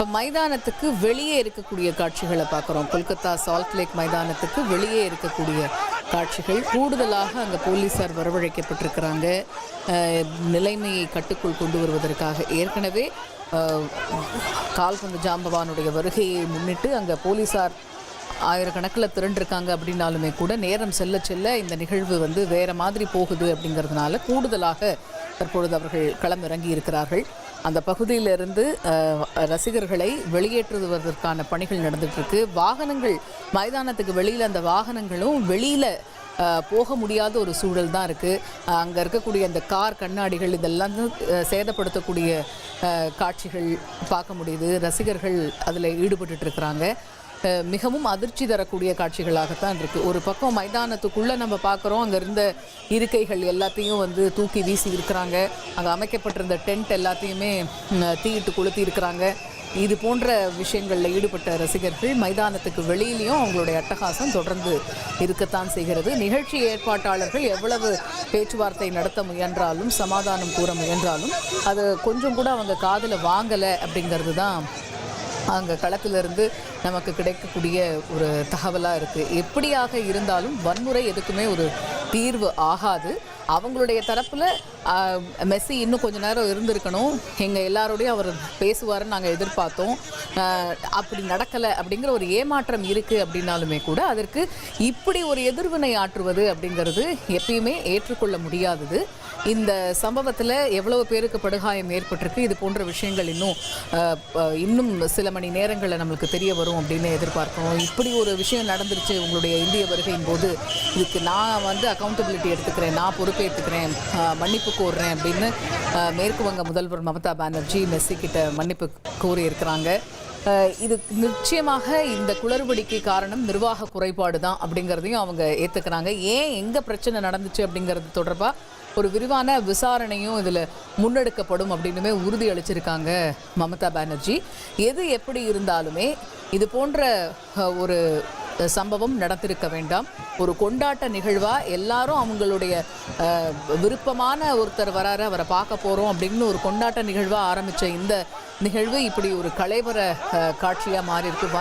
இப்போ மைதானத்துக்கு வெளியே இருக்கக்கூடிய காட்சிகளை பார்க்குறோம். கொல்கத்தா சால்ட் லேக் மைதானத்துக்கு வெளியே இருக்கக்கூடிய காட்சிகள். கூடுதலாக அங்கே போலீஸார் வரவழைக்கப்பட்டிருக்கிறாங்க நிலைமையை கட்டுக்குள் கொண்டு வருவதற்காக. ஏற்கனவே கால்பந்து ஜாம்பவானுடைய வருகையை முன்னிட்டு அங்கே போலீஸார் ஆயிரக்கணக்கில் திரண்டிருக்காங்க அப்படின்னாலுமே கூட நேரம் செல்ல செல்ல இந்த நிகழ்வு வேறு மாதிரி போகுது அப்படிங்கிறதுனால கூடுதலாக தற்பொழுது அவர்கள் களமிறங்கி இருக்கிறார்கள். அந்த பகுதியிலிருந்து ரசிகர்களை வெளியேற்றுவதற்கான பணிகள் நடந்துகிட்ருக்கு. வாகனங்கள் மைதானத்துக்கு வெளியில் அந்த வாகனங்களும் வெளியில் போக முடியாத ஒரு சூழல் தான் இருக்குது. அங்கே இருக்கக்கூடிய அந்த கார் கண்ணாடிகள் இதெல்லாம் சேதப்படுத்தக்கூடிய காட்சிகள் பார்க்க முடியுது. ரசிகர்கள் அதில் ஈடுபட்டுருக்கிறாங்க. மிகவும் அதிர்ச்சி தரக்கூடிய காட்சிகளாகத்தான் இருக்குது. ஒரு பக்கம் மைதானத்துக்குள்ளே நம்ம பார்க்குறோம், அங்கே இருந்த இருக்கைகள் எல்லாத்தையும் தூக்கி வீசி இருக்கிறாங்க. அங்கே அமைக்கப்பட்டிருந்த டென்ட் எல்லாத்தையுமே தீயிட்டு கொளுத்தி இருக்கிறாங்க. இது போன்ற விஷயங்களில் ஈடுபட்ட ரசிகர்கள் மைதானத்துக்கு வெளியிலையும் அவங்களுடைய அட்டகாசம் தொடர்ந்து இருக்கத்தான் செய்கிறது. நிகழ்ச்சி ஏற்பாட்டாளர்கள் எவ்வளவு பேச்சுவார்த்தை நடத்த முயன்றாலும் சமாதானம் கூற முயன்றாலும் அது கொஞ்சம் கூட அவங்க காதில் வாங்கலை அப்படிங்கிறது தான் அங்கே களத்திலிருந்து நமக்கு கிடைக்கக்கூடிய ஒரு தகவலாக இருக்குது. எப்படியாக இருந்தாலும் வன்முறை எதுக்குமே ஒரு தீர்வு ஆகாது. அவங்களுடைய தரப்பில் மெஸ்ஸி இன்னும் கொஞ்ச நேரம் இருந்திருக்கணும், எங்கள் எல்லாரோடையும் அவர் பேசுவார்னு நாங்கள் எதிர்பார்த்தோம், அப்படி நடக்கலை அப்படிங்கிற ஒரு ஏமாற்றம் இருக்குது அப்படின்னாலுமே கூட அதற்கு இப்படி ஒரு எதிர்வினை ஆற்றுவது அப்படிங்கிறது எப்பயுமே ஏற்றுக்கொள்ள முடியாதது. இந்த சம்பவத்தில் எவ்வளவு பேருக்கு படுகாயம் ஏற்பட்டிருக்கு, இது போன்ற விஷயங்கள் இன்னும் சில மணி நேரங்களில் நம்மளுக்கு தெரிய வரும் அப்படின்னு எதிர்பார்க்கிறோம். இப்படி ஒரு விஷயம் நடந்துருச்சு உங்களுடைய இந்திய வருகையின் போது, இதுக்கு நான் அக்கௌண்டபிலிட்டி எடுத்துக்கிறேன், நான் பொறுப்பேற்றுக்கிறேன், மன்னிப்பு கோர்றேன் அப்படின்னு மேற்கு வங்க முதல்வர் மம்தா பானர்ஜி மெஸ்ஸி கிட்ட மன்னிப்பு கோரியிருக்கிறாங்க. இது நிச்சயமாக இந்த குளறுபடிக்கு காரணம் நிர்வாக குறைபாடு தான் அப்படிங்கிறதையும் அவங்க ஏற்றுக்கிறாங்க. ஏன் எங்கே பிரச்சனை நடந்துச்சு அப்படிங்கிறது தொடர்பாக ஒரு விரிவான விசாரணையும் இதில் முன்னெடுக்கப்படும் அப்படின்னுமே உறுதி அளிச்சிருக்காங்க மம்தா பானர்ஜி. எது எப்படி இருந்தாலுமே இது போன்ற ஒரு சம்பவம் நடந்திருக்க வேண்டாம். ஒரு கொண்டாட்ட நிகழ்வாக எல்லாரும் அவங்களுடைய விருப்பமான ஒருத்தர் வராரு, அவரை பார்க்க போகிறோம் அப்படின்னு ஒரு கொண்டாட்ட நிகழ்வாக ஆரம்பித்த இந்த நிகழ்வு இப்படி ஒரு கலைவர காட்சியாக மாறி இருக்கு.